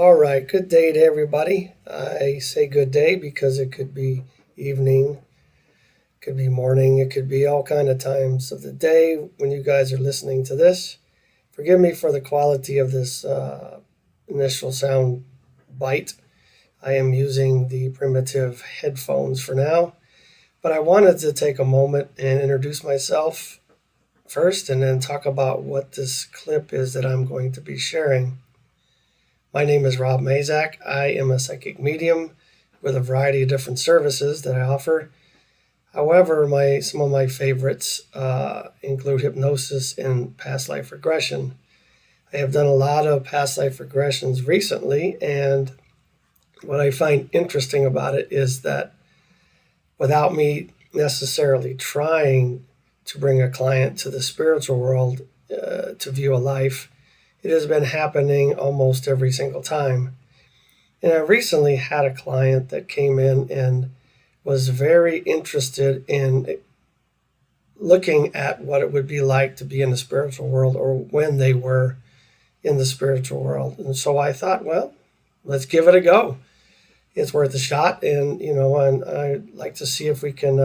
All right, good day to everybody. I say good day because it could be evening, could be morning, it could be all kind of times of the day when you guys are listening to this. Forgive me for the quality of this initial sound bite. I am using the primitive headphones for now, but I wanted to take a moment and introduce myself first and then talk about what this clip is that I'm going to be sharing. My name is Rob Mazak. I am a psychic medium with a variety of different services that I offer. However, some of my favorites include hypnosis and past life regression. I have done a lot of past life regressions recently, and what I find interesting about it is that without me necessarily trying to bring a client to the spiritual world to view a life, it has been happening almost every single time. And I recently had a client that came in and was very interested in looking at what it would be like to be in the spiritual world or when they were in the spiritual world. And so I thought, well, let's give it a go. It's worth a shot. And, and I'd like to see if we can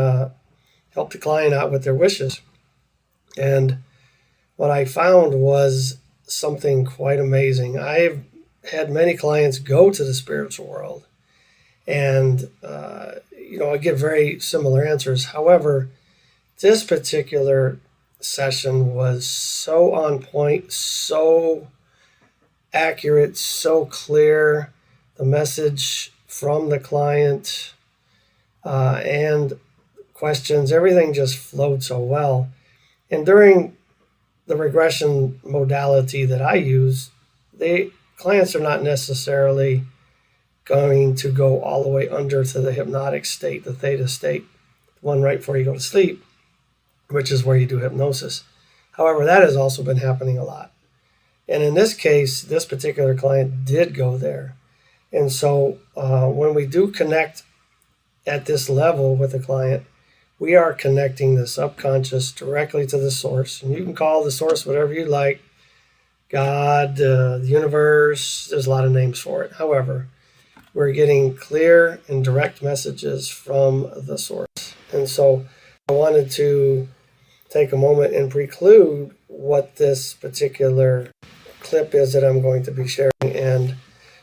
help the client out with their wishes. And what I found was something quite amazing. I've had many clients go to the spiritual world and, I get very similar answers. However, this particular session was so on point, so accurate, so clear. The message from the client and questions, everything just flowed so well. And during the regression modality that I use, clients are not necessarily going to go all the way under to the hypnotic state, the theta state, the one right before you go to sleep, which is where you do hypnosis. However, that has also been happening a lot. And in this case, this particular client did go there. And so when we do connect at this level with a client, we are connecting the subconscious directly to the source. And you can call the source whatever you like, God, the universe, there's a lot of names for it. However, we're getting clear and direct messages from the source. And so I wanted to take a moment and preclude what this particular clip is that I'm going to be sharing. And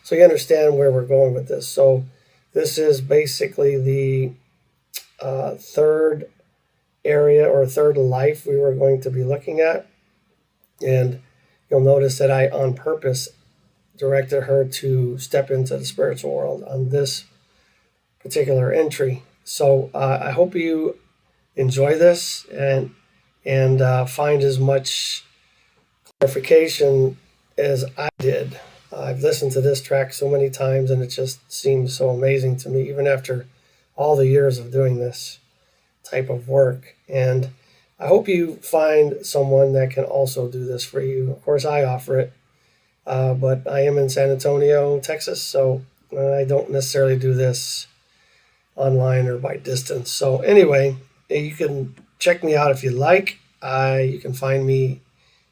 so you understand where we're going with this. So this is basically the third area or third life we were going to be looking at. And you'll notice that I, on purpose, directed her to step into the spiritual world on this particular entry. So I hope you enjoy this and find as much clarification as I did. I've listened to this track so many times, and it just seems so amazing to me, even after all the years of doing this type of work. And I hope you find someone that can also do this for you. Of course, I offer it, but I am in San Antonio, Texas, so I don't necessarily do this online or by distance. So anyway, you can check me out if you like. You can find me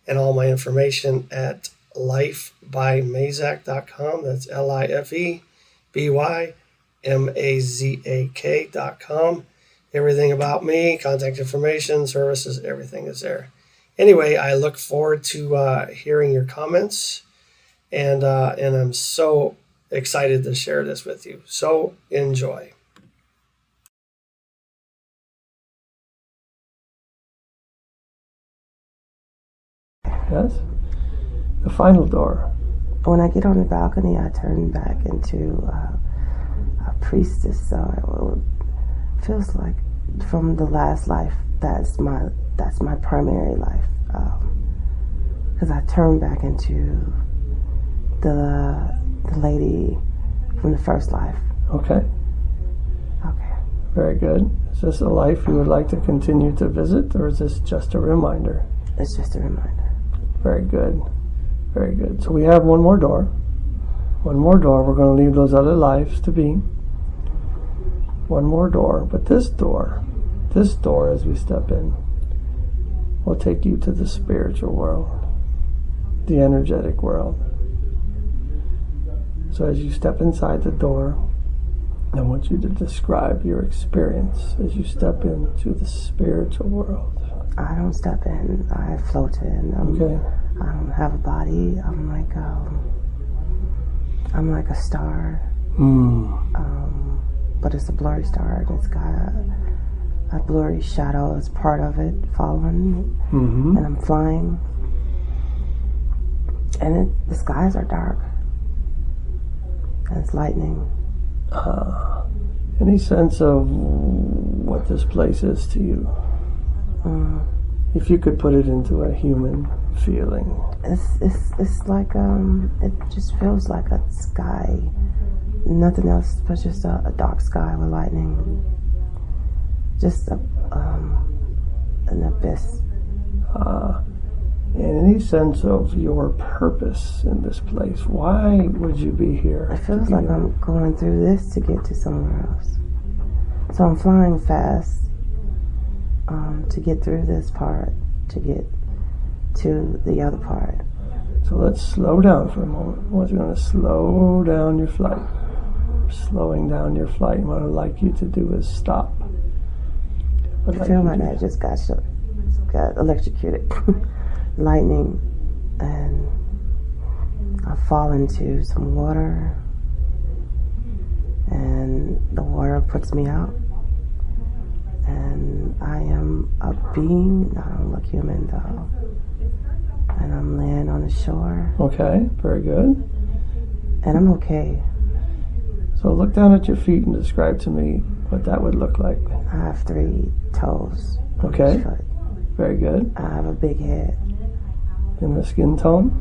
and all my information at lifebymazak.com. That's lifebymazak.com. Everything about me, contact information, services, everything is there. Anyway, I look forward to hearing your comments, and I'm so excited to share this with you. So enjoy. Yes? The final door. When I get on the balcony, I turn back into a priestess. So it feels like from the last life, that's my primary life. Because I turn back into the lady from the first life. Okay. Okay. Very good. Is this a life you would like to continue to visit, or is this just a reminder? It's just a reminder. Very good. Very good. So we have one more door. One more door. We're going to leave those other lives to be. One more door. But this door, as we step in, will take you to the spiritual world, the energetic world. So as you step inside the door, I want you to describe your experience as you step into the spiritual world. I don't step in, I float in. Okay. I don't have a body. I'm like a star. But it's a blurry star, and it's got a blurry shadow as part of it following me. And I'm flying. And the skies are dark. And it's lightning. Any sense of what this place is to you? If you could put it into a human feeling. It's like, it just feels like a sky. Nothing else but just a dark sky with lightning. Just an abyss. Any sense of your purpose in this place? Why would you be here? It feels like I'm going through this to get to somewhere else. So I'm flying fast to get through this part, to get to the other part. So let's slow down for a moment. We're going to slow down your flight. Slowing down your flight, what I'd like you to do is stop. I feel like I just got electrocuted. Lightning, and I fall into some water, and the water puts me out, and I am a being. I don't look human though, and I'm laying on the shore. Okay, very good. And I'm okay. So look down at your feet and describe to me what that would look like. I have 3 toes. Okay, Each foot. very good. I have a big head. And the skin tone?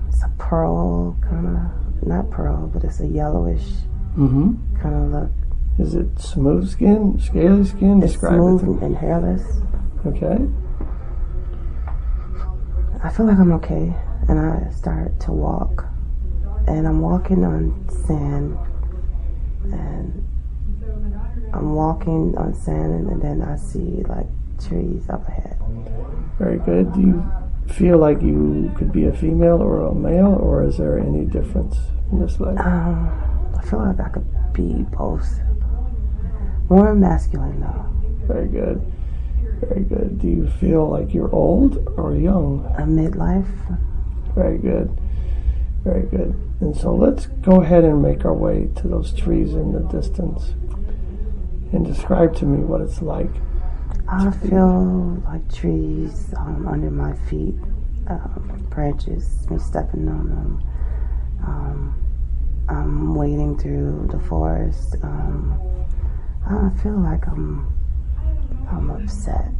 It's a pearl kind of, not pearl, but it's a yellowish kind of look. Is it smooth skin, scaly skin? It's Describe smooth it. and hairless. Okay. I feel like I'm okay, and I start to walk, and I'm walking on sand, and I'm walking on sand, and then I see like trees up ahead. Very good. Do you feel like you could be a female or a male, or is there any difference in this life? I feel like I could be both. More masculine though. Very good. Very good. Do you feel like you're old or young? A midlife. Very good. Very good. And so let's go ahead and make our way to those trees in the distance and describe to me what it's like. I feel like trees under my feet, branches, me stepping on them. I'm wading through the forest. I feel like I'm upset.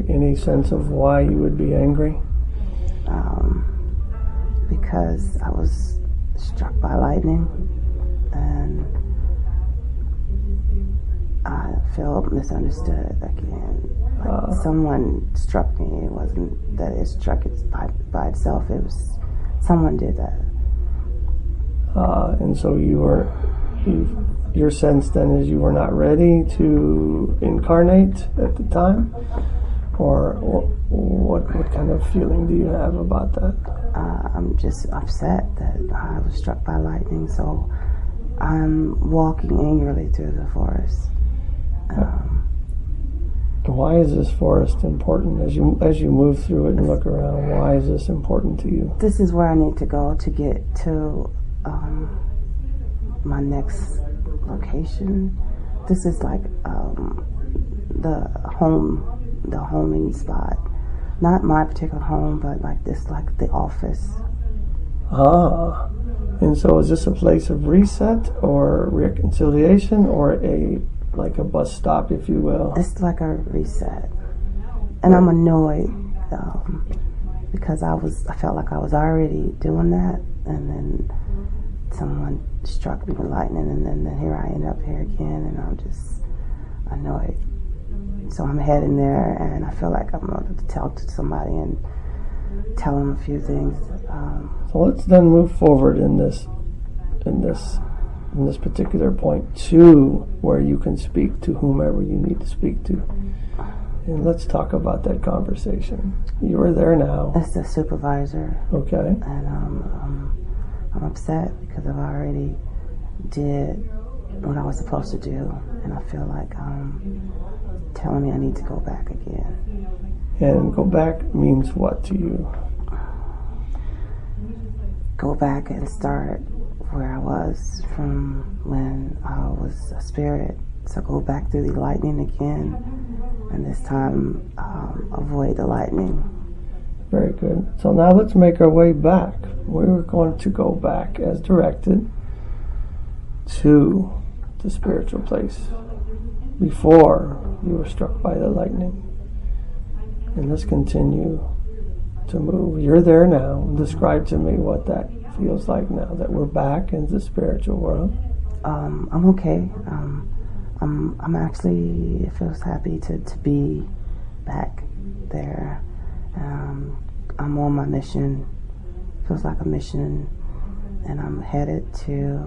Any sense of why you would be angry? Because I was struck by lightning, and I feel misunderstood again. Like someone struck me. It wasn't that it struck it by itself. It was someone did that. And so your sense then is you were not ready to incarnate at the time? Or what kind of feeling do you have about that? I'm just upset that I was struck by lightning, so I'm walking angrily through the forest. Why is this forest important? As you move through it and look around, why is this important to you? This is where I need to go to get to my next location. This is like the homing spot. Not my particular home, but like this, like the office. And so is this a place of reset or reconciliation, or a bus stop, if you will? It's like a reset. And I'm annoyed because I felt like I was already doing that, and then someone struck me with lightning, and then here I end up here again, and I'm just annoyed. So I'm heading there, and I feel like I'm going to talk to somebody and tell them a few things. So let's then move forward in this particular point to where you can speak to whomever you need to speak to. And let's talk about that conversation. You were there now. It's the supervisor. Okay. And I'm upset because I've already did what I was supposed to do, and I feel like telling me I need to go back again. And go back means what to you? Go back and start where I was from when I was a spirit. So go back through the lightning again, and this time avoid the lightning. Very good. So now let's make our way back. We're going to go back as directed to the spiritual place before you were struck by the lightning. And let's continue to move. You're there now. Describe to me what that feels like now that we're back in the spiritual world. I'm okay. I'm actually, it feels happy to be back there. I'm on my mission. Feels like a mission, and I'm headed to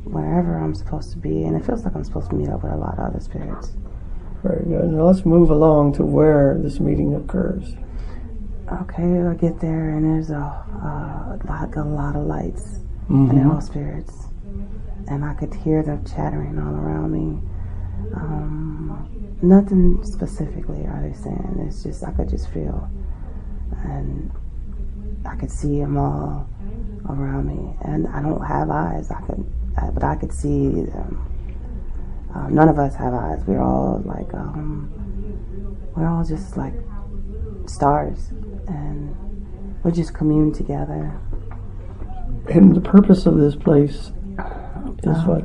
wherever I'm supposed to be, and it feels like I'm supposed to meet up with a lot of other spirits. Very good. Now let's move along to where this meeting occurs. Okay, I get there, and there's a lot of lights, and they're all spirits, and I could hear them chattering all around me. Nothing specifically are they saying. It's just I could just feel, and I could see them all around me. And I don't have eyes. But I could see them. None of us have eyes. We're all like we're all just like stars, and we just commune together. And the purpose of this place is what?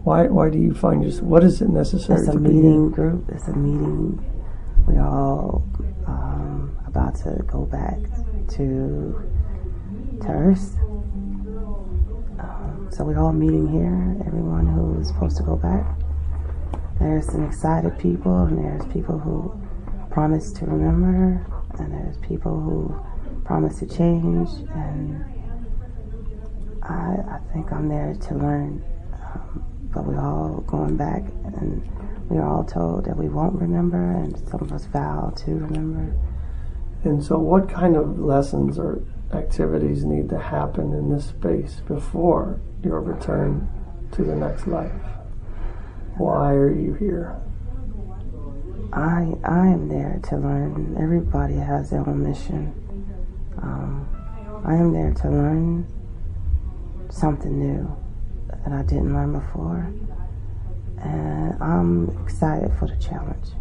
Why do you find yourself? What is it necessary? It's a to meeting be group. It's a meeting. We're all about to go back to Earth. So we're all meeting here. Everyone who is supposed to go back. There's some excited people, and there's people who promise to remember, and there's people who promise to change. And I think I'm there to learn. But we're all going back, and we're all told that we won't remember, and some of us vow to remember. And so what kind of lessons or activities need to happen in this space before your return to the next life? Why are you here? I am there to learn. Everybody has their own mission. I am there to learn something new that I didn't learn before, and I'm excited for the challenge.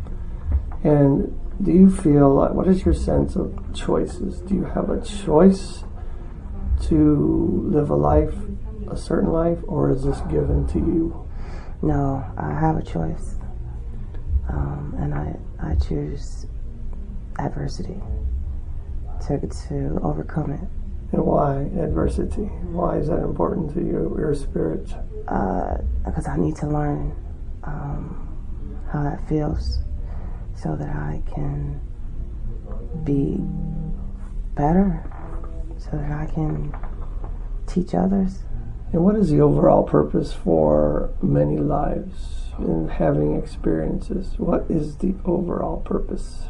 And do you feel like, what is your sense of choices? Do you have a choice to live a certain life, or is this given to you? No, I have a choice, and I choose adversity to overcome it. And why adversity? Why is that important to you, your spirit? Because I need to learn how that feels, so that I can be better, so that I can teach others. And what is the overall purpose for many lives in having experiences? What is the overall purpose?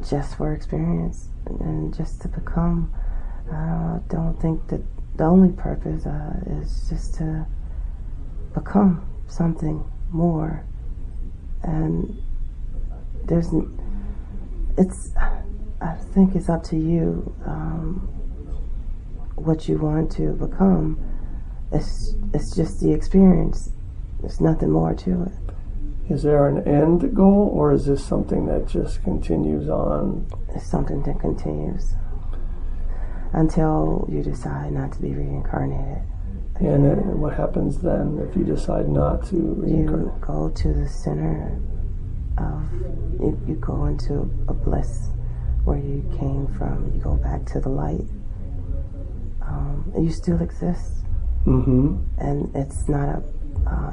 Just for experience, and just to become. I don't think that the only purpose is just to become something more. And I think it's up to you what you want to become. It's just the experience. There's nothing more to it. Is there an end goal, or is this something that just continues on? It's something that continues until you decide not to be reincarnated. And what happens then if you decide not to reincarnate? You go to the center of, you go into a bliss where you came from. You go back to the light. You still exist. Mm-hmm. And it's not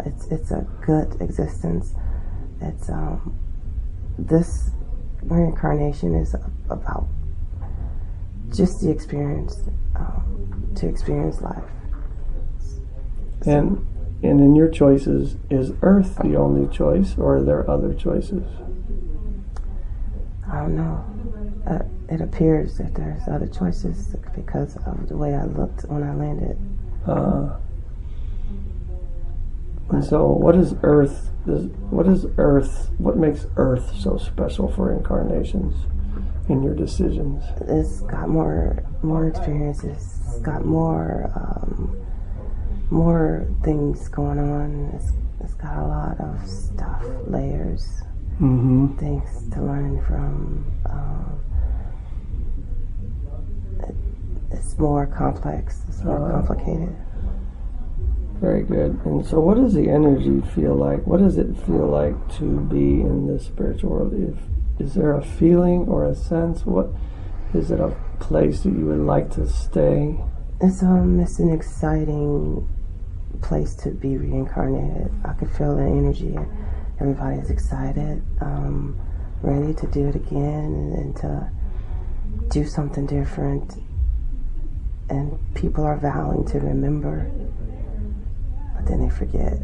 it's a good existence. It's this reincarnation is about just the experience, to experience life. And And in your choices, is Earth the only choice, or are there other choices? I don't know. It appears that there's other choices because of the way I looked when I landed. And so, what is Earth? What makes Earth so special for incarnations in your decisions? It's got more experiences. It's got more things going on. It's got a lot of stuff, layers, things to learn from. It's more complex. It's more complicated. Very good. And so what does the energy feel like? What does it feel like to be in this spiritual world? Is there a feeling or a sense? What is it, a place that you would like to stay? It's an exciting place to be reincarnated. I could feel the energy. Everybody's excited, ready to do it again and to do something different. And people are vowing to remember, but then they forget.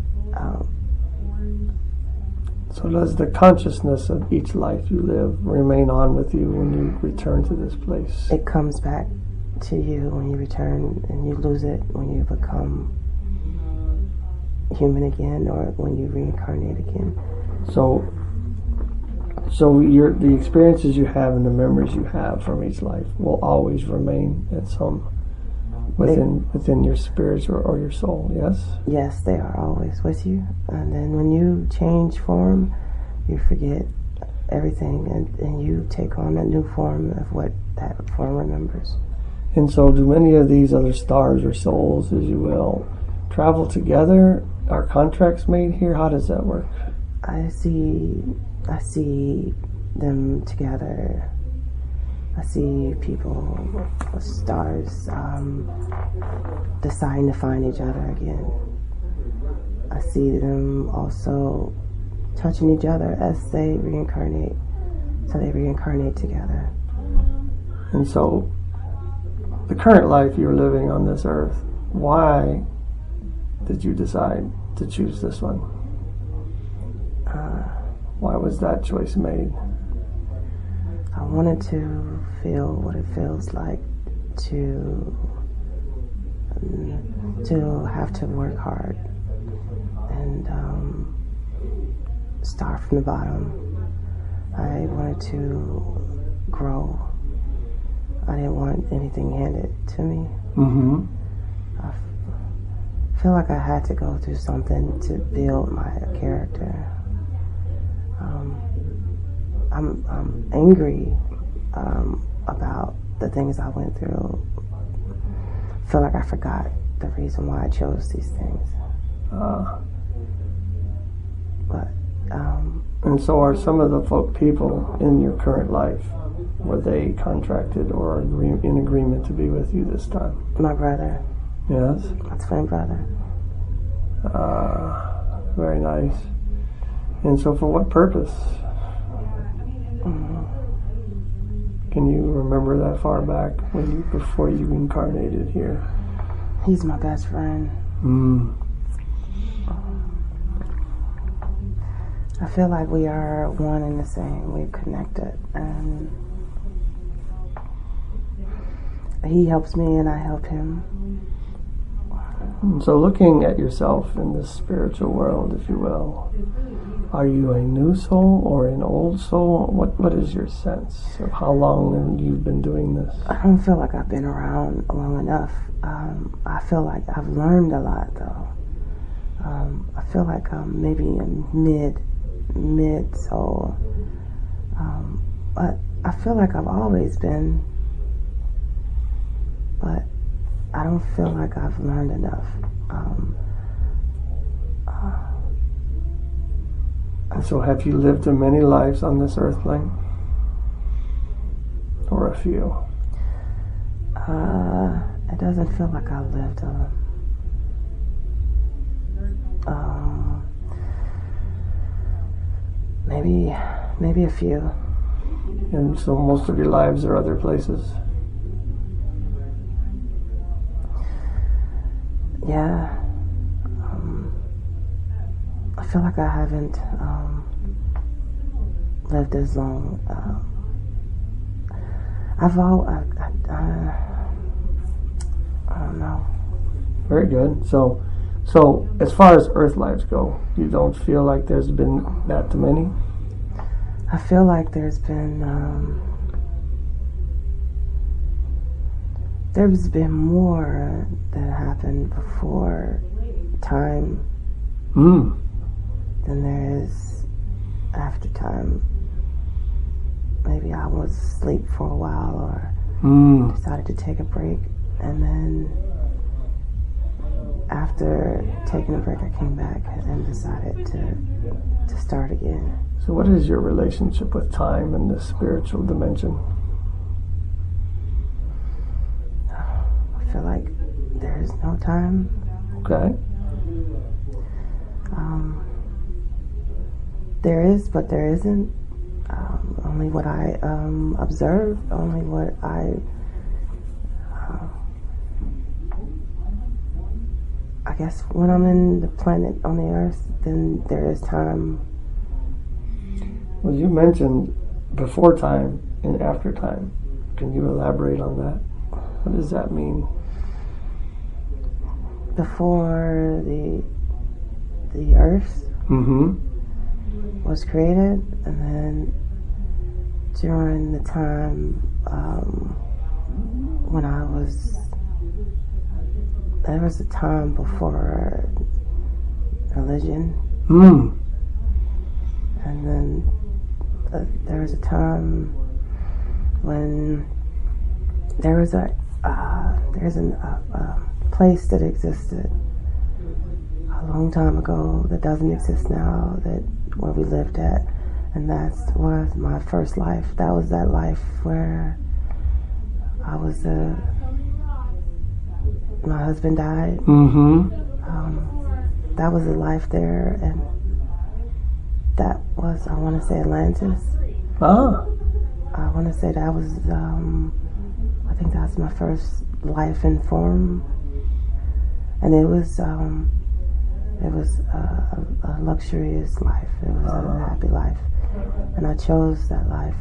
So does the consciousness of each life you live remain on with you when you return to this place? It comes back to you when you return, and you lose it when you become human again or when you reincarnate again. So the experiences you have and the memories you have from each life will always remain at some within your spirit or your soul, yes? Yes, they are always with you. And then when you change form, you forget everything and you take on a new form of what that form remembers. And so do many of these other stars or souls, as you will, travel together? Are contracts made here? How does that work? I see them together. I see people, stars, deciding to find each other again. I see them also touching each other as they reincarnate. So they reincarnate together. And so, the current life you're living on this earth, why did you decide to choose this one? Why was that choice made? I wanted to feel what it feels like to have to work hard and start from the bottom. I wanted to grow. I didn't want anything handed to me. I feel like I had to go through something to build my character. I'm angry about the things I went through. I feel like I forgot the reason why I chose these things. And so are some of the people in your current life, were they contracted or in agreement to be with you this time? My brother. Yes? My twin brother. Very nice. And so for what purpose? Can you remember that far back before you incarnated here? He's my best friend. I feel like we are one and the same. We're connected. And he helps me and I help him. And so looking at yourself in this spiritual world, if you will, are you a new soul or an old soul? What is your sense of how long you've been doing this? I don't feel like I've been around long enough. I feel like I've learned a lot, though. I feel like I'm maybe a mid soul. But I feel like I've always been, but I don't feel like I've learned enough. And so have you lived many lives on this earth plane? Or a few? It doesn't feel like I've lived maybe a few. And so most of your lives are other places? Yeah. feel like I haven't lived as long. I don't know. Very good. So as far as Earth lives go, you don't feel like there's been that too many? I feel like there's been more that happened before time than there is after time. Maybe I was asleep for a while or decided to take a break, and then after taking a break I came back and decided to start again. So what is your relationship with time and the spiritual dimension? I feel like there is no time. Okay. There is, but there isn't. Only what I observe, only what I guess when I'm in the planet on the earth, then there is time. Well, you mentioned before time and after time. Can you elaborate on that? What does that mean? Before the earth was created, and then during the time when there was a time before religion, and then there was a time when there's a place that existed a long time ago that doesn't exist now, that where we lived at, and that was my first life. That was that life where I was my husband died. That was a life there, and that was, I want to say, Atlantis. I want to say that was I think that was my first life in form, and it was a luxurious life. It was a happy life, and I chose that life,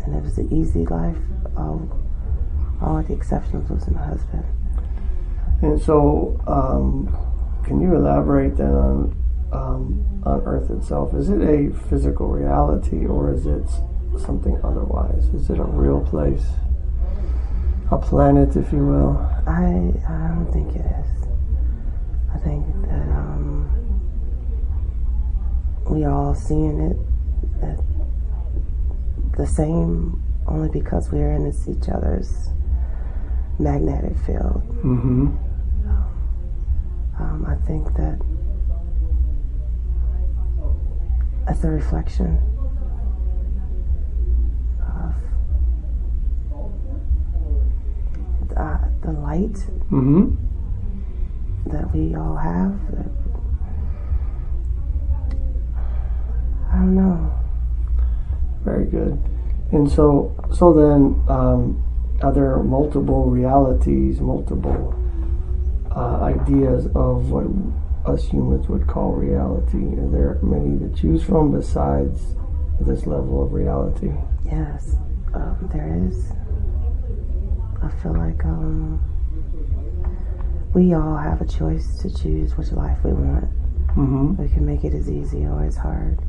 and it was an easy life. All the exceptions was my husband. And so, can you elaborate then on Earth itself? Is it a physical reality, or is it something otherwise? Is it a real place, a planet, if you will? I don't think it is. I think that we all seeing it the same, only because we're in each other's magnetic field. I think that it's a reflection of the light that we all have. I don't know. Very good. And so then, are there multiple realities, multiple ideas of what us humans would call reality? Are there many to choose from besides this level of reality? Yes, there is. I feel like we all have a choice to choose which life we want. We can make it as easy or as hard.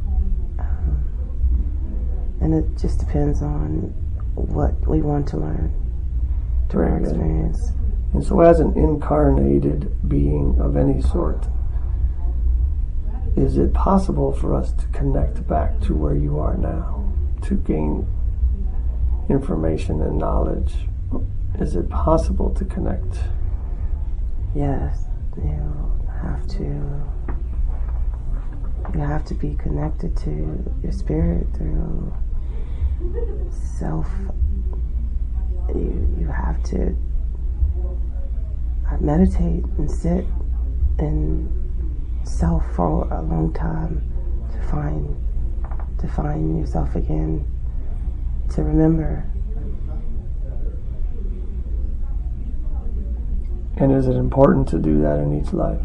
And it just depends on what we want to learn through our experience. And so as an incarnated being of any sort, is it possible for us to connect back to where you are now, to gain information and knowledge? Is it possible to connect? Yes, you have to be connected to your spirit through self. You have to meditate and sit in self for a long time to find yourself again, to remember. And is it important to do that in each life?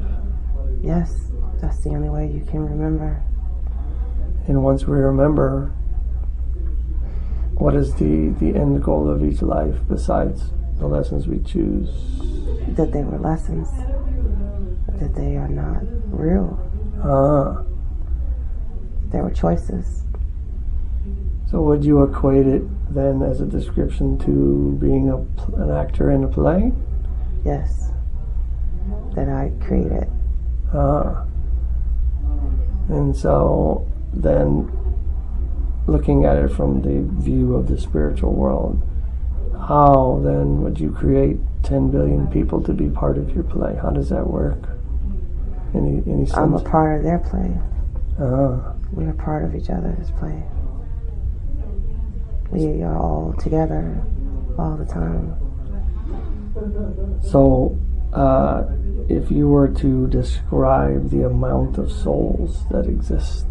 Yes, That's the only way you can remember. And once we remember, what is the end goal of each life besides the lessons we choose? That they were lessons. That they are not real. They were choices. So would you equate it then as a description to being an actor in a play? Yes. That I created. And so then looking at it from the view of the spiritual world, how then would you create 10 billion people to be part of your play? How does that work? Any sense? I'm a part of their play. We are part of each other's play. We are all together all the time. So, if you were to describe the amount of souls that exist,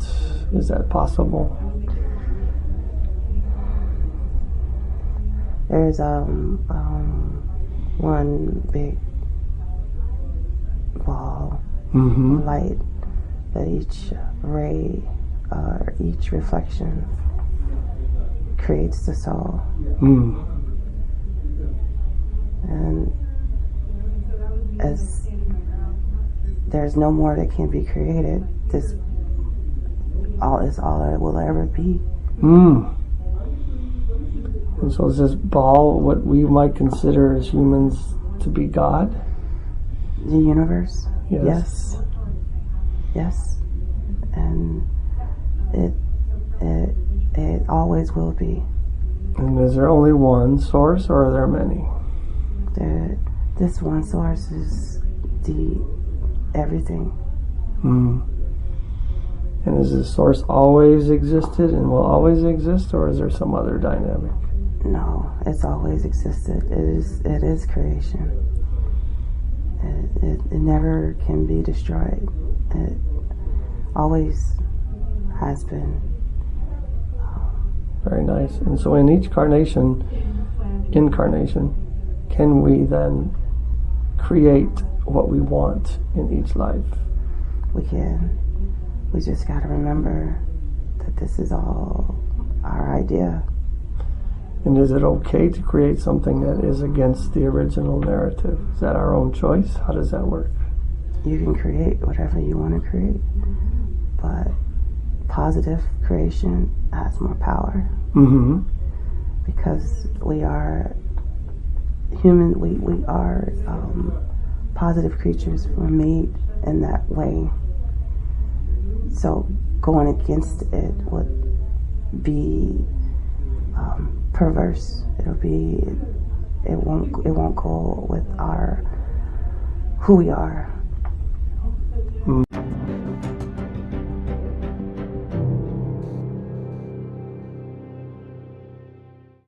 is that possible? There's one big ball of light that each ray or each reflection creates the soul. And as there's no more that can be created, this is all it will ever be. And so is this ball what we might consider as humans to be God? The universe? Yes. Yes. And it always will be. And is there only one source, or are there many? This one source is the everything. And has this source always existed and will always exist, or is there some other dynamic? No, it's always existed. It is creation. It never can be destroyed. It always has been. Very nice. And so in each incarnation, can we then create what we want in each life? We can. We just got to remember that this is all our idea. And is it okay to create something that is against the original narrative? Is that our own choice? How does that work? You can create whatever you want to create, but positive creation has more power. Because we are human, we are positive creatures. We're made in that way. So going against it would be perverse. It won't go with who we are.